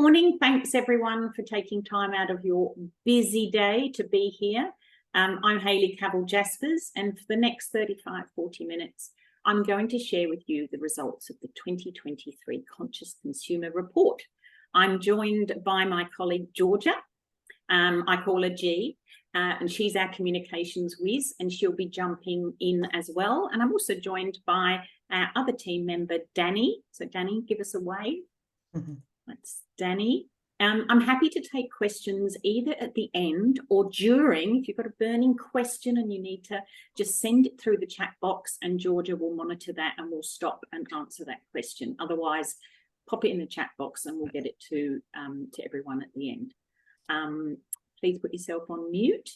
morning. Thanks everyone for taking time out of your busy day to be here. I'm Hayley Cavell-Jaspers, and for the next 35-40 minutes, I'm going to share with you the results of the 2023 Conscious Consumer Report. I'm joined by my colleague Georgia. I call her G, and she's our communications whiz, and she'll be jumping in as well. And I'm also joined by our other team member, Danny. So Danny, give us a wave. That's Danny. I'm happy to take questions either at the end or during. If you've got a burning question and you need to just send it through the chat box, and Georgia will monitor that and we'll stop and answer that question. Otherwise, pop it in the chat box and we'll get it to everyone at the end. Please put yourself on mute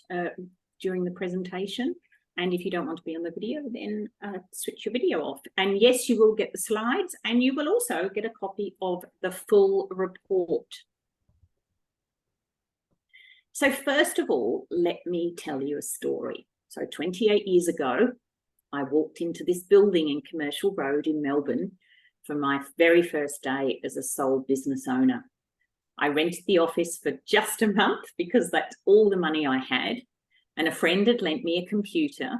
during the presentation. And if you don't want to be on the video, then switch your video off. And yes, you will get the slides, and you will also get a copy of the full report. So first of all, let me tell you a story. So 28 years ago, I walked into this building in Commercial Road in Melbourne for my very first day as a sole business owner. I rented the office for just a month because that's all the money I had. And a friend had lent me a computer,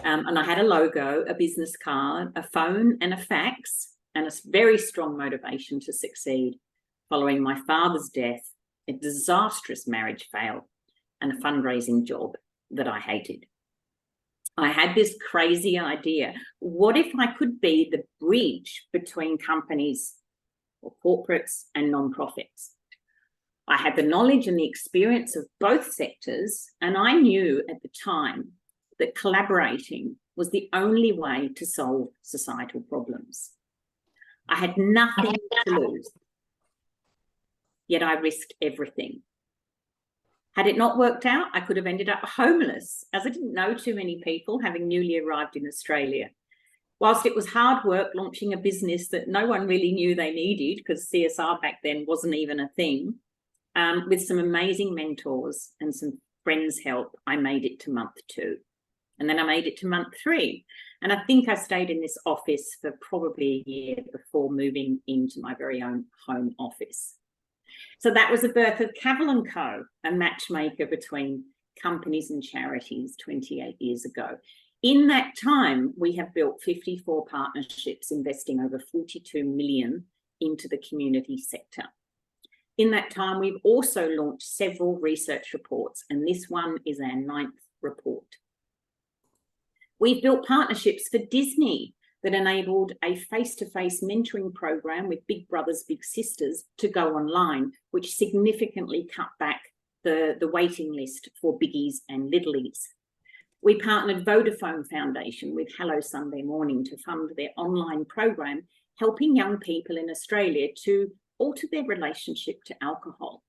and I had a logo, a business card, a phone and a fax, and a very strong motivation to succeed following my father's death, a disastrous marriage fail, and a fundraising job that I hated. I had this crazy idea. What if I could be the bridge between companies or corporates and non-profits? I had the knowledge and the experience of both sectors, and I knew at the time that collaborating was the only way to solve societal problems. I had nothing to lose, yet I risked everything. Had it not worked out, I could have ended up homeless, as I didn't know too many people having newly arrived in Australia. Whilst it was hard work launching a business that no one really knew they needed, because CSR back then wasn't even a thing, with some amazing mentors and some friends' help, I made it to month 2. And then I made it to month 3. And I think I stayed in this office for probably a year before moving into my very own home office. So that was the birth of Cavell & Co, a matchmaker between companies and charities 28 years ago. In that time, we have built 54 partnerships, investing over 42 million into the community sector. In that time, we've also launched several research reports, and this one is our 9th report. We've built partnerships for Disney that enabled a face-to-face mentoring program with Big Brothers Big Sisters to go online, which significantly cut back the waiting list for biggies and littlies. We partnered Vodafone Foundation with Hello Sunday Morning to fund their online program, helping young people in Australia to alter their relationship to alcohol.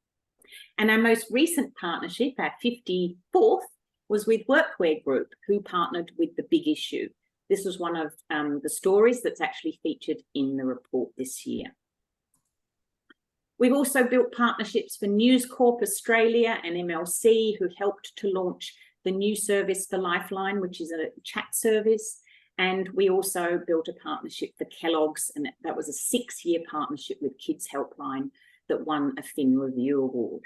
And our most recent partnership, our 54th, was with Workwear Group, who partnered with The Big Issue. This was one of the stories that's actually featured in the report this year. We've also built partnerships for News Corp Australia and MLC, who helped to launch the new service for Lifeline, which is a chat service. And we also built a partnership for Kellogg's, and that was a 6-year partnership with Kids Helpline that won a Fin Review Award.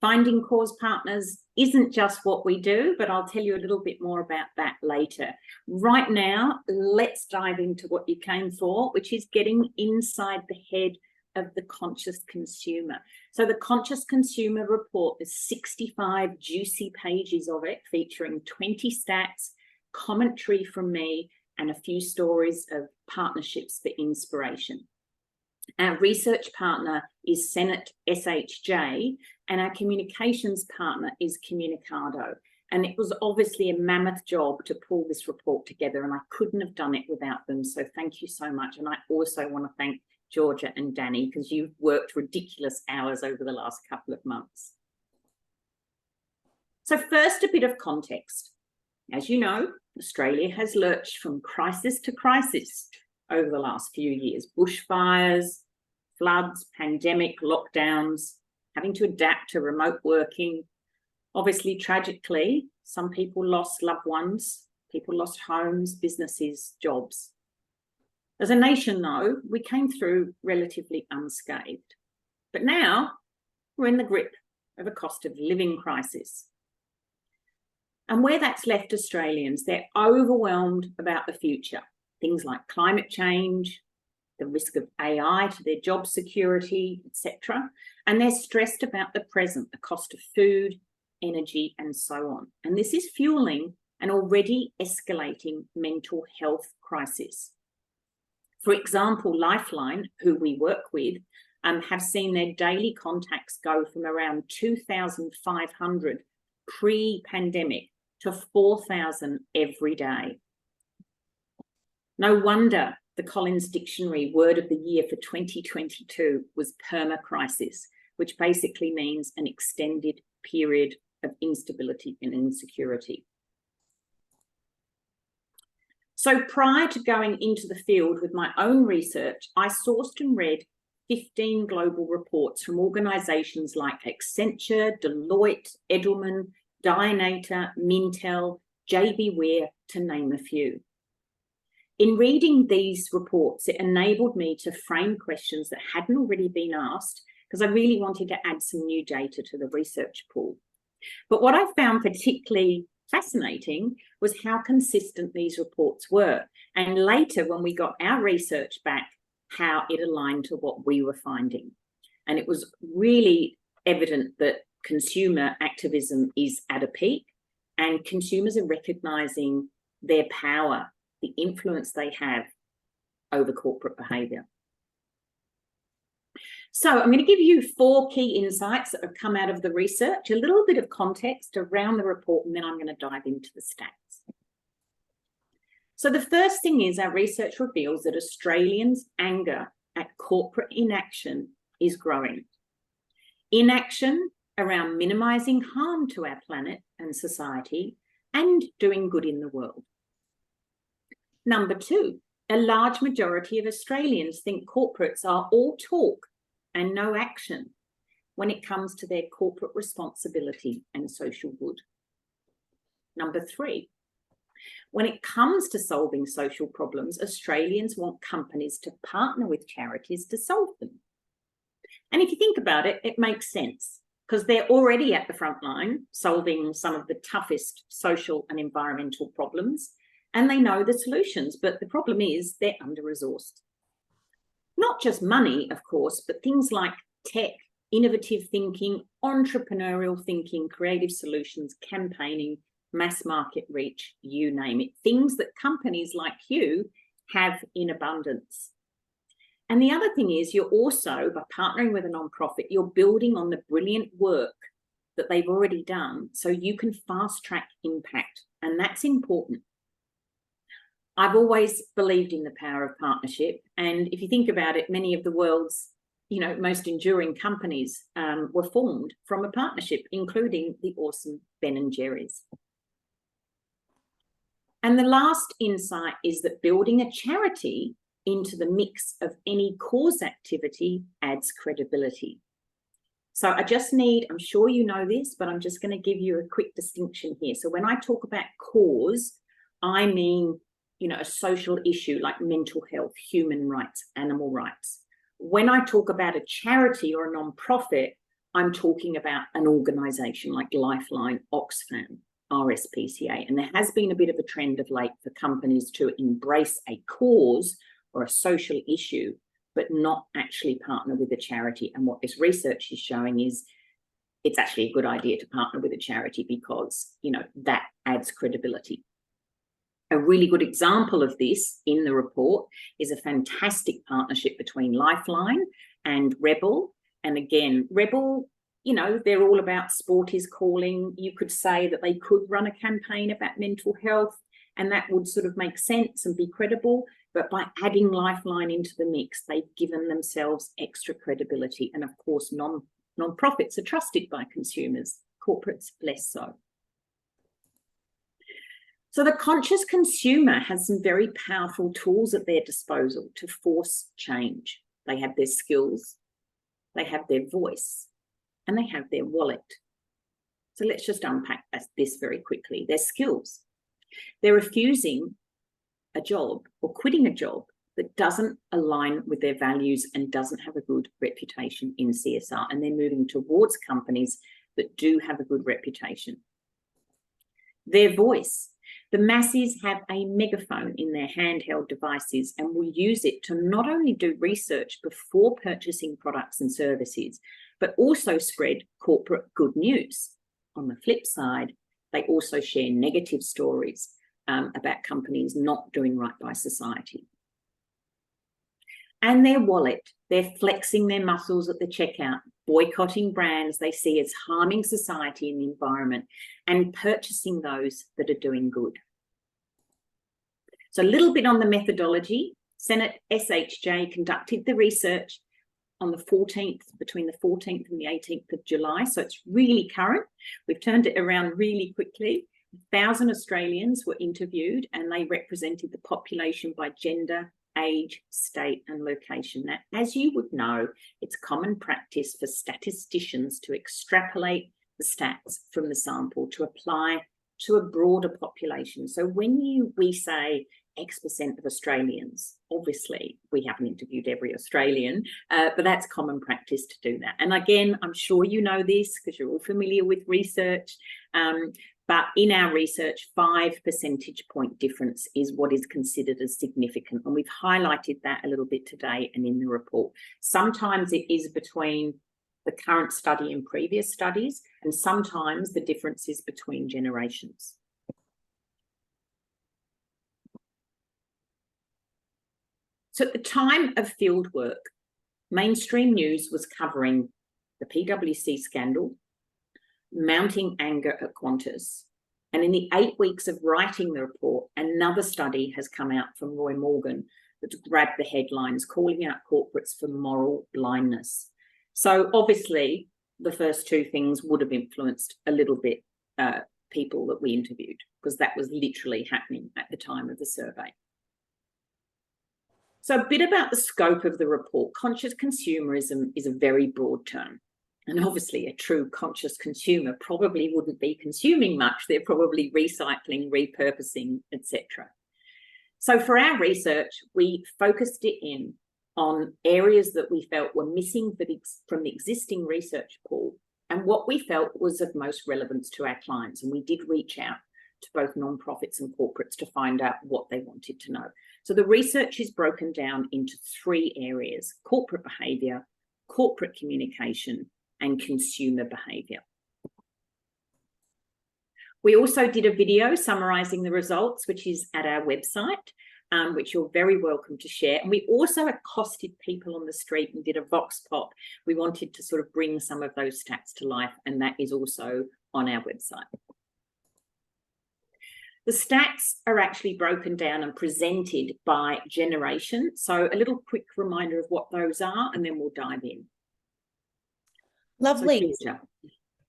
Finding cause partners isn't just what we do, but I'll tell you a little bit more about that later. Right now, let's dive into what you came for, which is getting inside the head of the conscious consumer. So the Conscious Consumer Report is 65 juicy pages of it, featuring 20 stats, commentary from me, and a few stories of partnerships for inspiration. Our research partner is Senate SHJ, and our communications partner is Communicado. And it was obviously a mammoth job to pull this report together, and I couldn't have done it without them. So thank you so much. And I also want to thank Georgia and Danny, because you've worked ridiculous hours over the last couple of months. So first, a bit of context. As you know, Australia has lurched from crisis to crisis over the last few years. Bushfires, floods, pandemic, lockdowns, having to adapt to remote working. Obviously, tragically, some people lost loved ones, people lost homes, businesses, jobs. As a nation, though, we came through relatively unscathed. But now we're in the grip of a cost of living crisis. And where that's left Australians, they're overwhelmed about the future. Things like climate change, the risk of AI to their job security, etc. And they're stressed about the present, the cost of food, energy, and so on. And this is fueling an already escalating mental health crisis. For example, Lifeline, who we work with, have seen their daily contacts go from around 2,500 pre-pandemic to 4,000 every day. No wonder the Collins Dictionary word of the year for 2022 was permacrisis, which basically means an extended period of instability and insecurity. So prior to going into the field with my own research, I sourced and read 15 global reports from organisations like Accenture, Deloitte, Edelman, Dynata, Mintel, JB Were, to name a few. In reading these reports, it enabled me to frame questions that hadn't already been asked, because I really wanted to add some new data to the research pool. But what I found particularly fascinating was how consistent these reports were. And later, when we got our research back, how it aligned to what we were finding. And it was really evident that consumer activism is at a peak, and consumers are recognising their power, the influence they have over corporate behaviour. So I'm going to give you 4 key insights that have come out of the research, a little bit of context around the report, and then I'm going to dive into the stats. So the first thing is our research reveals that Australians' anger at corporate inaction is growing. Inaction around minimising harm to our planet and society and doing good in the world. Number 2, a large majority of Australians think corporates are all talk and no action when it comes to their corporate responsibility and social good. Number 3, when it comes to solving social problems, Australians want companies to partner with charities to solve them. And if you think about it, it makes sense, because they're already at the front line solving some of the toughest social and environmental problems, and they know the solutions, but the problem is they're under-resourced. Not just money, of course, but things like tech, innovative thinking, entrepreneurial thinking, creative solutions, campaigning, mass market reach, you name it. Things that companies like you have in abundance. And the other thing is, you're also, by partnering with a nonprofit, you're building on the brilliant work that they've already done, so you can fast track impact, and that's important. I've always believed in the power of partnership, and if you think about it, many of the world's most enduring companies were formed from a partnership, including the awesome Ben & Jerry's. And the last insight is that building a charity into the mix of any cause activity adds credibility. So I just need, I'm sure you know this, but I'm just going to give you a quick distinction here. So when I talk about cause, I mean, a social issue like mental health, human rights, animal rights. When I talk about a charity or a non-profit, I'm talking about an organisation like Lifeline, Oxfam, RSPCA. And there has been a bit of a trend of late for companies to embrace a cause or a social issue, but not actually partner with a charity. And what this research is showing is it's actually a good idea to partner with a charity, because, that adds credibility. A really good example of this in the report is a fantastic partnership between Lifeline and Rebel. And again, Rebel, they're all about sport is calling. You could say that they could run a campaign about mental health, and that would sort of make sense and be credible. But by adding Lifeline into the mix, they've given themselves extra credibility. And of course, non-profits are trusted by consumers, corporates less so. So the conscious consumer has some very powerful tools at their disposal to force change. They have their skills, they have their voice, and they have their wallet. So let's just unpack this very quickly. Their skills. They're refusing a job or quitting a job that doesn't align with their values and doesn't have a good reputation in CSR, and they're moving towards companies that do have a good reputation. Their voice. The masses have a megaphone in their handheld devices and will use it to not only do research before purchasing products and services, but also spread corporate good news. On the flip side, they also share negative stories about companies not doing right by society. And their wallet, they're flexing their muscles at the checkout, boycotting brands they see as harming society and the environment, and purchasing those that are doing good. So a little bit on the methodology. Senate SHJ conducted the research on the 14th, between the 14th and the 18th of July. So it's really current. We've turned it around really quickly. 1,000 Australians were interviewed and they represented the population by gender, age, state and location. Now, as you would know, it's common practice for statisticians to extrapolate the stats from the sample to apply to a broader population. So when we say X% of Australians, obviously we haven't interviewed every Australian, but that's common practice to do that. And again, I'm sure you know this because you're all familiar with research, but in our research, 5 percentage point difference is what is considered as significant. And we've highlighted that a little bit today and in the report. Sometimes it is between the current study and previous studies, and sometimes the difference is between generations. So at the time of field work, mainstream news was covering the PwC scandal, mounting anger at Qantas. And in the 8 weeks of writing the report, another study has come out from Roy Morgan that's grabbed the headlines, calling out corporates for moral blindness. So obviously, the first two things would have influenced a little bit people that we interviewed, because that was literally happening at the time of the survey. So a bit about the scope of the report. Conscious consumerism is a very broad term. And obviously a true conscious consumer probably wouldn't be consuming much. They're probably recycling, repurposing, etc. So for our research, we focused it in on areas that we felt were missing from the existing research pool and what we felt was of most relevance to our clients. And we did reach out to both nonprofits and corporates to find out what they wanted to know. So the research is broken down into 3 areas: corporate behaviour, corporate communication, and consumer behaviour. We also did a video summarising the results, which is at our website, which you're very welcome to share. And we also accosted people on the street and did a vox pop. We wanted to sort of bring some of those stats to life, and that is also on our website. The stats are actually broken down and presented by generation. So a little quick reminder of what those are, and then we'll dive in. Lovely. So,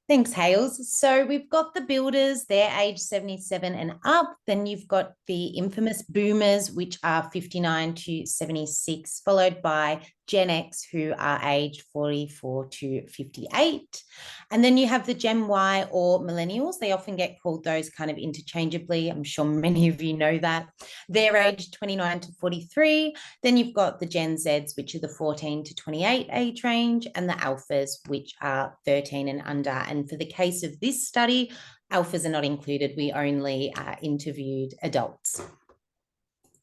thanks, Hales. So we've got the builders, they're age 77 and up. Then you've got the infamous boomers, which are 59 to 76, followed by Gen X, who are aged 44 to 58. And then you have the Gen Y or millennials. They often get called those kind of interchangeably. I'm sure many of you know that. They're aged 29 to 43. Then you've got the Gen Zs, which are the 14 to 28 age range, and the alphas, which are 13 and under. And for the case of this study, alphas are not included. We only interviewed adults.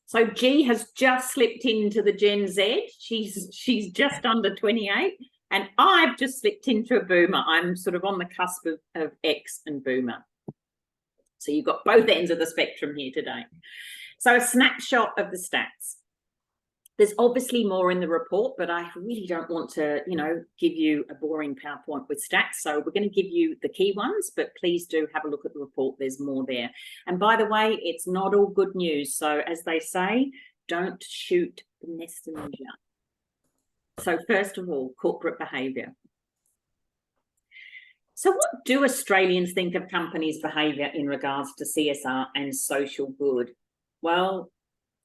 So G has just slipped into the Gen Z. She's just under 28, and I've just slipped into a boomer. I'm sort of on the cusp of X and boomer. So you've got both ends of the spectrum here today. So a snapshot of the stats. There's obviously more in the report, but I really don't want to, give you a boring PowerPoint with stats. So we're going to give you the key ones, but please do have a look at the report. There's more there. And by the way, it's not all good news. So as they say, don't shoot the messenger. So first of all, corporate behaviour. So what do Australians think of companies' behaviour in regards to CSR and social good? Well,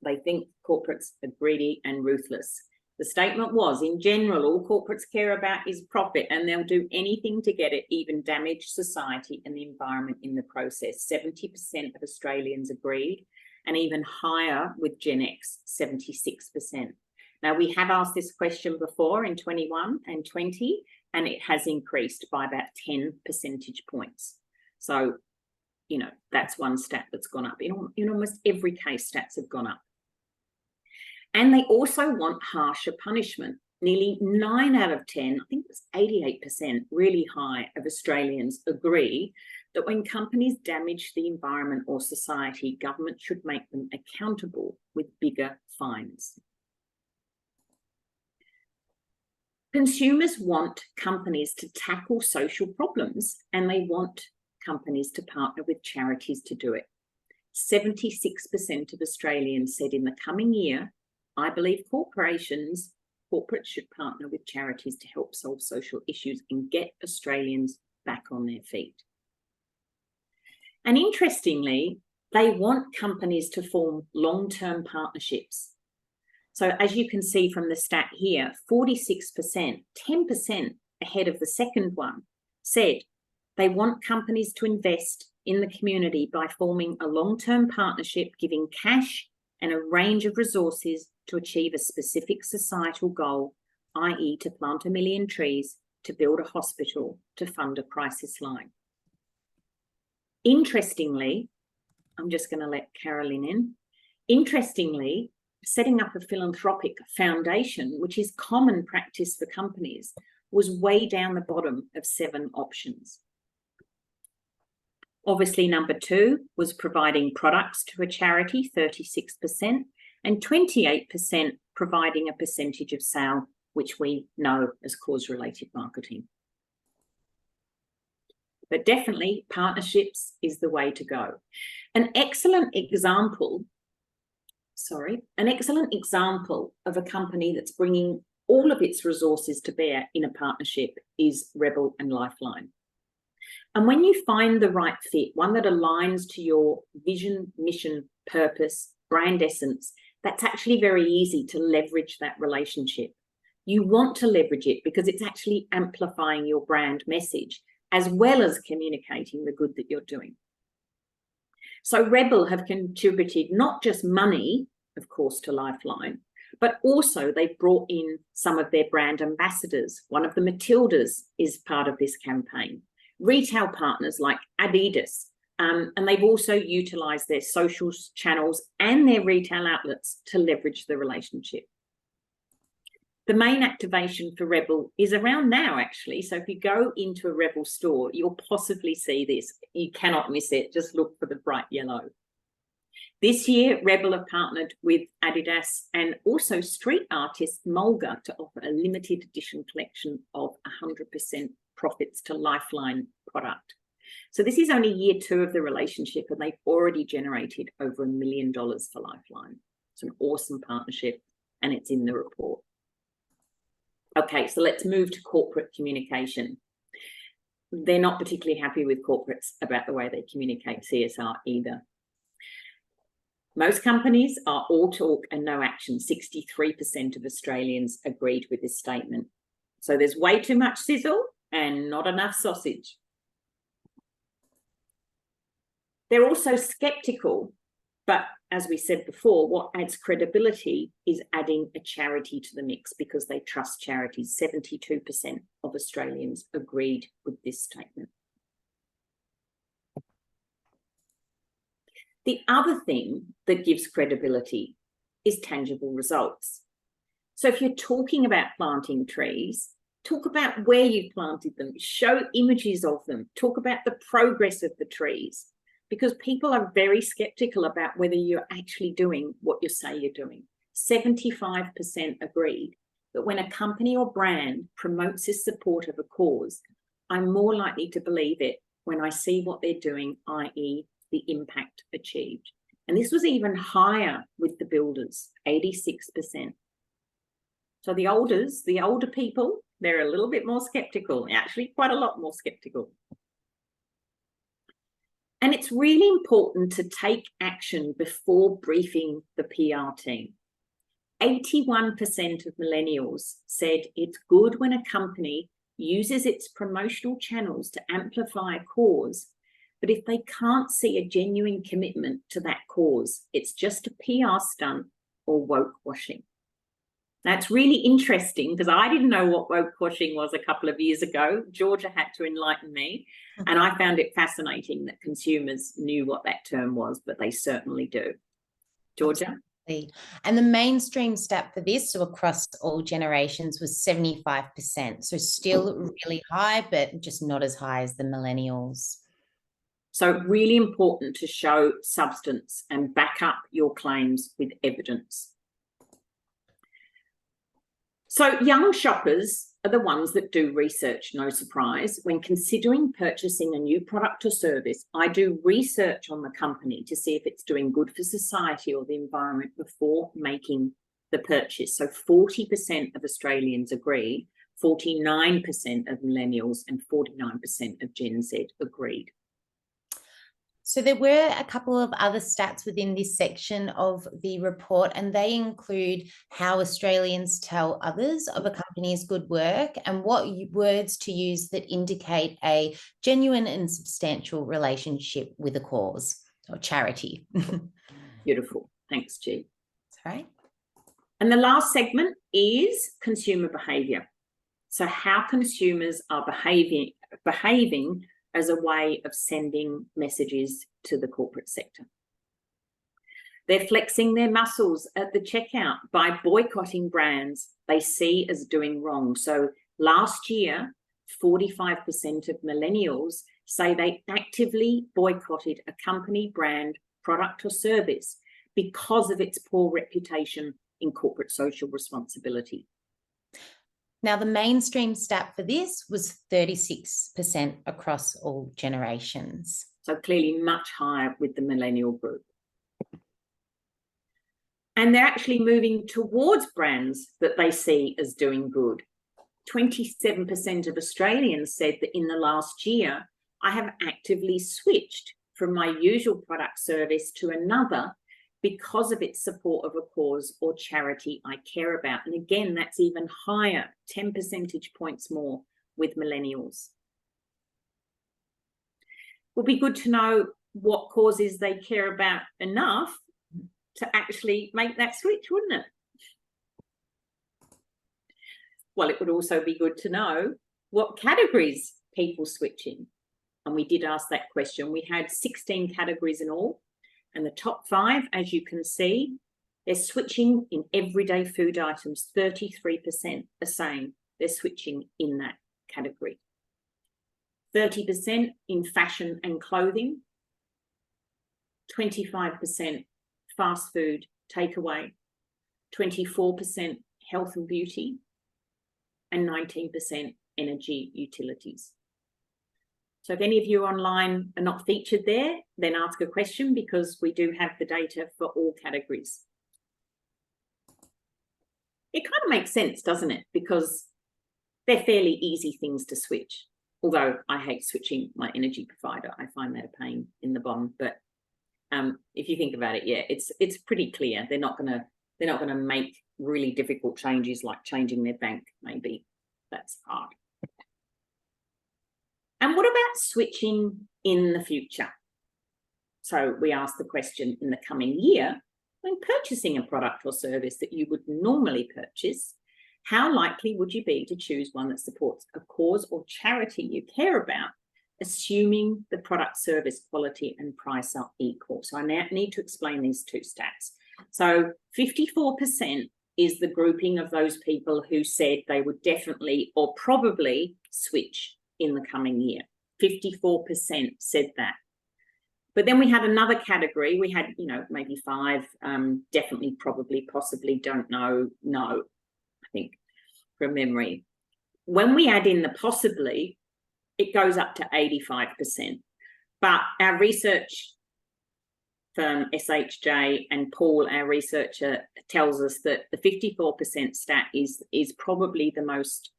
they think corporates are greedy and ruthless. The statement was, in general, all corporates care about is profit, and they'll do anything to get it, even damage society and the environment in the process. 70% of Australians agreed, and even higher with Gen X, 76%. Now, we have asked this question before in 21 and 20, and it has increased by about 10 percentage points. So, you know, that's one stat that's gone up. In almost every case, stats have gone up. And they also want harsher punishment. Nearly 9 out of 10, I think it's 88%, really high, of Australians agree that when companies damage the environment or society, government should make them accountable with bigger fines. Consumers want companies to tackle social problems, and they want companies to partner with charities to do it. 76% of Australians said in the coming year, I believe corporates should partner with charities to help solve social issues and get Australians back on their feet. And interestingly, they want companies to form long-term partnerships. So as you can see from the stat here, 46%, 10% ahead of the second one, said they want companies to invest in the community by forming a long-term partnership, giving cash and a range of resources to achieve a specific societal goal, i.e. to plant 1 million trees, to build a hospital, to fund a crisis line. Interestingly, I'm just going to let Carolyn in. Interestingly, setting up a philanthropic foundation, which is common practice for companies, was way down the bottom of 7 options. Obviously, number 2 was providing products to a charity, 36%, and 28% providing a percentage of sale, which we know as cause-related marketing. But definitely partnerships is the way to go. An excellent example of a company that's bringing all of its resources to bear in a partnership is Rebel and Lifeline. And when you find the right fit, one that aligns to your vision, mission, purpose, brand essence, that's actually very easy to leverage that relationship. You want to leverage it because it's actually amplifying your brand message as well as communicating the good that you're doing. So Rebel have contributed not just money, of course, to Lifeline, but also they've brought in some of their brand ambassadors. One of the Matildas is part of this campaign. Retail partners like Adidas, and they've also utilised their social channels and their retail outlets to leverage the relationship. The main activation for Rebel is around now, actually. So if you go into a Rebel store, you'll possibly see this. You cannot miss it. Just look for the bright yellow. This year, Rebel have partnered with Adidas and also street artist Mulga to offer a limited edition collection of 100% profits to Lifeline product. So this is only year 2 of the relationship, and they've already generated over $1 million for Lifeline. It's an awesome partnership, and it's in the report. Okay, so let's move to corporate communication. They're not particularly happy with corporates about the way they communicate CSR either. Most companies are all talk and no action. 63% of Australians agreed with this statement. So there's way too much sizzle and not enough sausage. They're also skeptical, but as we said before, what adds credibility is adding a charity to the mix because they trust charities. 72% of Australians agreed with this statement. The other thing that gives credibility is tangible results. So if you're talking about planting trees, talk about where you planted them, show images of them, talk about the progress of the trees, because people are very skeptical about whether you're actually doing what you say you're doing. 75% agreed that when a company or brand promotes its support of a cause, I'm more likely to believe it when I see what they're doing, i.e. the impact achieved. And this was even higher with the builders, 86%. So the older people, they're a little bit more skeptical, actually quite a lot more skeptical. And it's really important to take action before briefing the PR team. 81% of millennials said it's good when a company uses its promotional channels to amplify a cause, But if they can't see a genuine commitment to that cause, it's just a PR stunt or woke washing. Now, it's really interesting because I didn't know what woke washing was a couple of years ago. Georgia had to enlighten me. And I found it fascinating that consumers knew what that term was, but they certainly do. Georgia? And the mainstream stat for this, so across all generations, was 75%. So still really high, but just not as high as the millennials. So really important to show substance and back up your claims with evidence. So young shoppers are the ones that do research, no surprise. When considering purchasing a new product or service, I do research on the company to see if it's doing good for society or the environment before making the purchase. So 40% of Australians agree, 49% of millennials and 49% of Gen Z agreed. So there were a couple of other stats within this section of the report, and they include how Australians tell others of a company's good work and what words to use that indicate a genuine and substantial relationship with a cause or charity. Beautiful. Thanks, G. That's right. And the last segment is consumer behaviour. So how consumers are behaving as a way of sending messages to the corporate sector. They're flexing their muscles at the checkout by boycotting brands they see as doing wrong. So last year, 45% of millennials say they actively boycotted a company, brand, product or service because of its poor reputation in corporate social responsibility. Now, the mainstream stat for this was 36% across all generations. So clearly much higher with the millennial group. And they're actually moving towards brands that they see as doing good. 27% of Australians said that in the last year, I have actively switched from my usual product service to another because of its support of a cause or charity I care about. And again, that's even higher, 10 percentage points more with millennials. It would be good to know what causes they care about enough to actually make that switch, wouldn't it? Well, it would also be good to know what categories people switch in. And we did ask that question. We had 16 categories in all. And the top 5, as you can see, they're switching in everyday food items. 33% are saying they're switching in that category. 30% in fashion and clothing. 25% fast food takeaway. 24% health and beauty. And 19% energy utilities. So if any of you online are not featured there, then ask a question because we do have the data for all categories. It kind of makes sense, doesn't it? Because they're fairly easy things to switch. Although I hate switching my energy provider. I find that a pain in the bum. But if you think about it, yeah, it's pretty clear. They're not gonna make really difficult changes like changing their bank, maybe. That's hard. And what about switching in the future? So we asked the question, in the coming year, when purchasing a product or service that you would normally purchase, how likely would you be to choose one that supports a cause or charity you care about, assuming the product, service, quality and price are equal? So I now need to explain these two stats. So 54% is the grouping of those people who said they would definitely or probably switch in the coming year. 54% said that. But then we had another category. We had, maybe 5, definitely, probably, possibly, don't know, no, I think, from memory. When we add in the possibly, it goes up to 85%. But our research firm, SHJ, and Paul, our researcher, tells us that the 54% stat is probably the most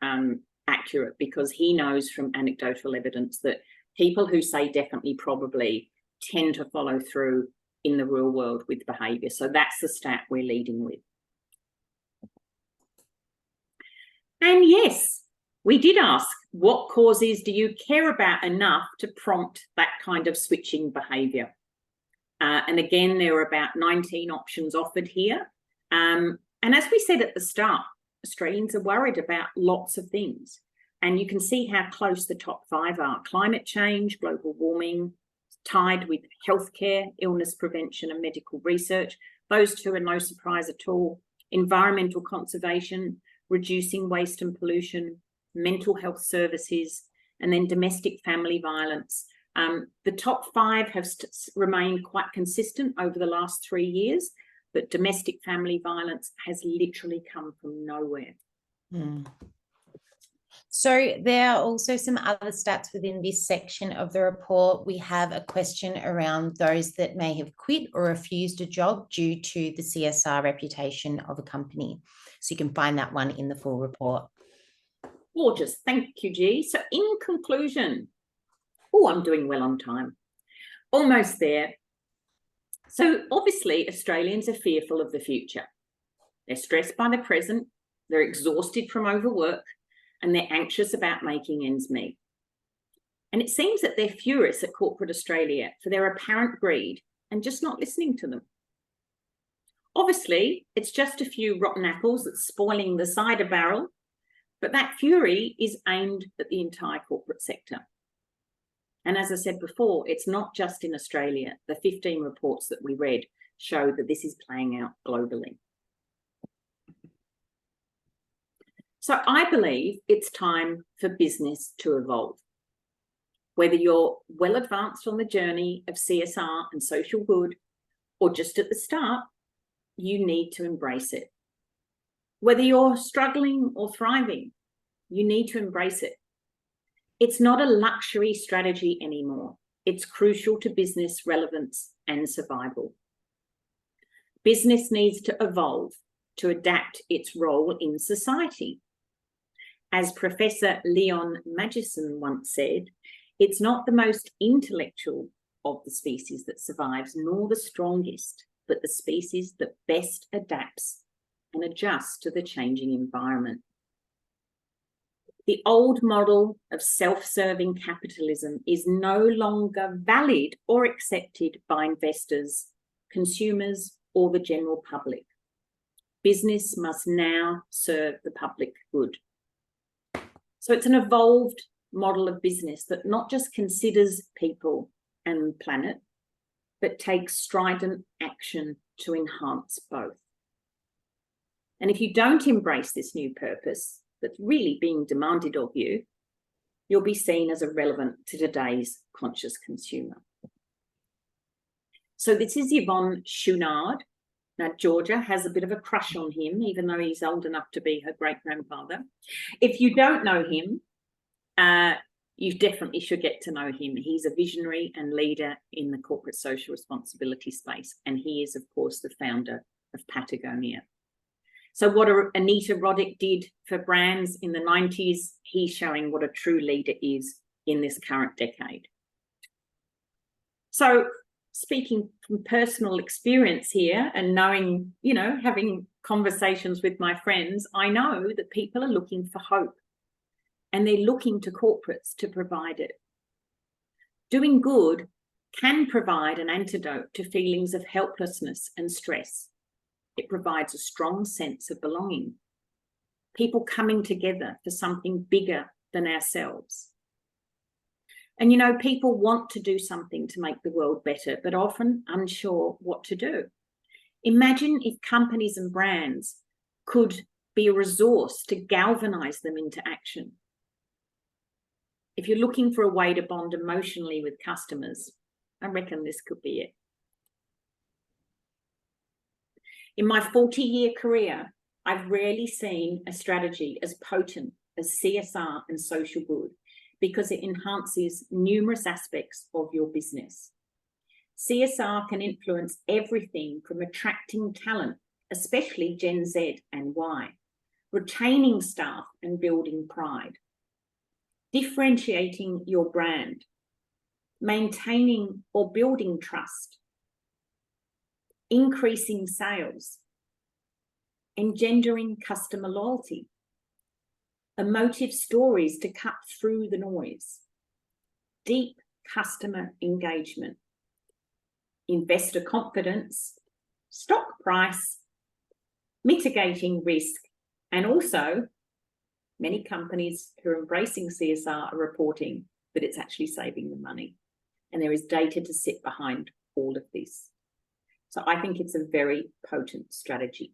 accurate, because he knows from anecdotal evidence that people who say definitely, probably tend to follow through in the real world with behaviour. So that's the stat we're leading with. And yes, We did ask, what causes do you care about enough to prompt that kind of switching behaviour? And again, there were about 19 options offered here. And as we said at the start, Australians are worried about lots of things. And you can see how close the top 5 are. Climate change, global warming, tied with healthcare, illness prevention and medical research. Those 2 are no surprise at all. Environmental conservation, reducing waste and pollution, mental health services, and then domestic family violence. The top 5 have remained quite consistent over the last 3 years, but domestic family violence has literally come from nowhere. So there are also some other stats within this section of the report. We have a question around those that may have quit or refused a job due to the CSR reputation of a company. So you can find that one in the full report. Gorgeous. Thank you, G. So in conclusion, I'm doing well on time. Almost there. So obviously, Australians are fearful of the future. They're stressed by the present. They're exhausted from overwork, and they're anxious about making ends meet. And it seems that they're furious at corporate Australia for their apparent greed and just not listening to them. Obviously, it's just a few rotten apples that's spoiling the cider barrel, but that fury is aimed at the entire corporate sector. And as I said before, it's not just in Australia. The 15 reports that we read show that this is playing out globally. So I believe it's time for business to evolve. Whether you're well advanced on the journey of CSR and social good, or just at the start, you need to embrace it. Whether you're struggling or thriving, you need to embrace it. It's not a luxury strategy anymore. It's crucial to business relevance and survival. Business needs to evolve to adapt its role in society. As Professor Leon Magidson once said, it's not the most intellectual of the species that survives, nor the strongest, but the species that best adapts and adjusts to the changing environment. The old model of self-serving capitalism is no longer valid or accepted by investors, consumers, or the general public. Business must now serve the public good. So it's an evolved model of business that not just considers people and planet, but takes strident action to enhance both. And if you don't embrace this new purpose that's really being demanded of you, you'll be seen as irrelevant to today's conscious consumer. So this is Yvon Chouinard. Now, Georgia has a bit of a crush on him, even though he's old enough to be her great-grandfather. If you don't know him, you definitely should get to know him. He's a visionary and leader in the corporate social responsibility space, and he is, of course, the founder of Patagonia. So what Anita Roddick did for brands in the 90s, he's showing what a true leader is in this current decade. So speaking from personal experience here and knowing, having conversations with my friends, I know that people are looking for hope and they're looking to corporates to provide it. Doing good can provide an antidote to feelings of helplessness and stress. It provides a strong sense of belonging, people coming together for something bigger than ourselves. And, people want to do something to make the world better, but often unsure what to do. Imagine if companies and brands could be a resource to galvanize them into action. If you're looking for a way to bond emotionally with customers, I reckon this could be it. In my 40-year career, I've rarely seen a strategy as potent as CSR and social good because it enhances numerous aspects of your business. CSR can influence everything from attracting talent, especially Gen Z and Y, retaining staff and building pride, differentiating your brand, maintaining or building trust, increasing sales, engendering customer loyalty, emotive stories to cut through the noise, deep customer engagement, investor confidence, stock price, mitigating risk, and also many companies who are embracing CSR are reporting that it's actually saving them money. And there is data to sit behind all of this. So I think it's a very potent strategy.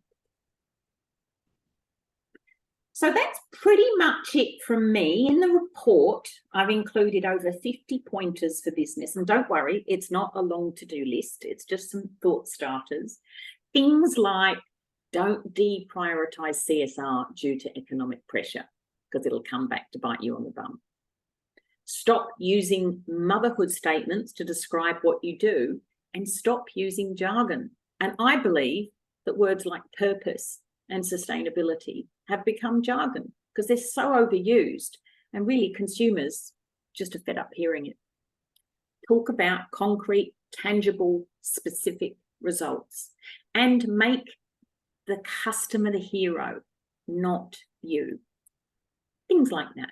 So that's pretty much it from me. In the report, I've included over 50 pointers for business. And don't worry, it's not a long to-do list. It's just some thought starters. Things like don't deprioritize CSR due to economic pressure, because it'll come back to bite you on the bum. Stop using motherhood statements to describe what you do, and stop using jargon. And I believe that words like purpose and sustainability have become jargon because they're so overused, and really consumers just are fed up hearing it. Talk about concrete, tangible, specific results, and make the customer the hero, not you. Things like that.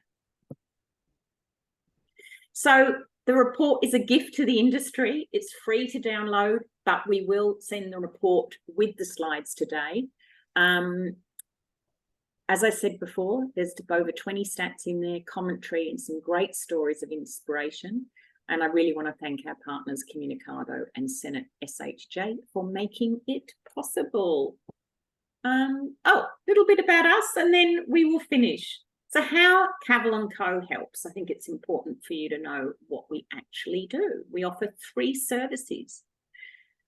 So the report is a gift to the industry. It's free to download, but we will send the report with the slides today. As I said before, there's over 20 stats in there, commentary, and some great stories of inspiration. And I really want to thank our partners, Communicado and Senate SHJ, for making it possible. A little bit about us, and then we will finish. So how Cavell & Co helps, I think it's important for you to know what we actually do. We offer 3 services.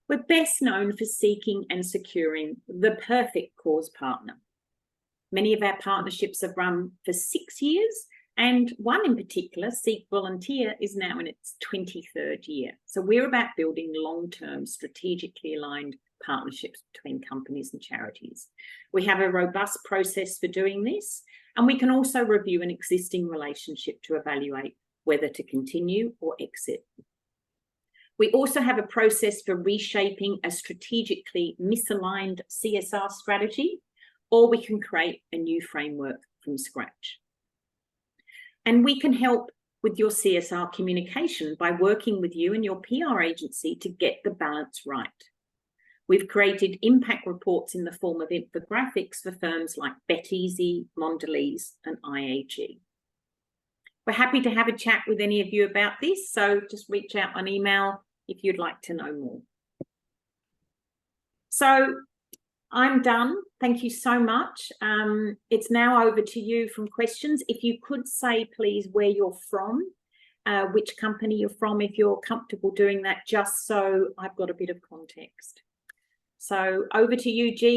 We're best known for seeking and securing the perfect cause partner. Many of our partnerships have run for 6 years, and one in particular, Seek Volunteer, is now in its 23rd year. So we're about building long-term, strategically aligned partnerships between companies and charities. We have a robust process for doing this, and we can also review an existing relationship to evaluate whether to continue or exit. We also have a process for reshaping a strategically misaligned CSR strategy, or we can create a new framework from scratch. And we can help with your CSR communication by working with you and your PR agency to get the balance right. We've created impact reports in the form of infographics for firms like BetEasy, Mondelez, and IAG. We're happy to have a chat with any of you about this, so just reach out on email if you'd like to know more. So I'm done. Thank you so much. It's now over to you from questions. If you could say, please, where you're from, which company you're from, if you're comfortable doing that, just so I've got a bit of context. So over to you, G.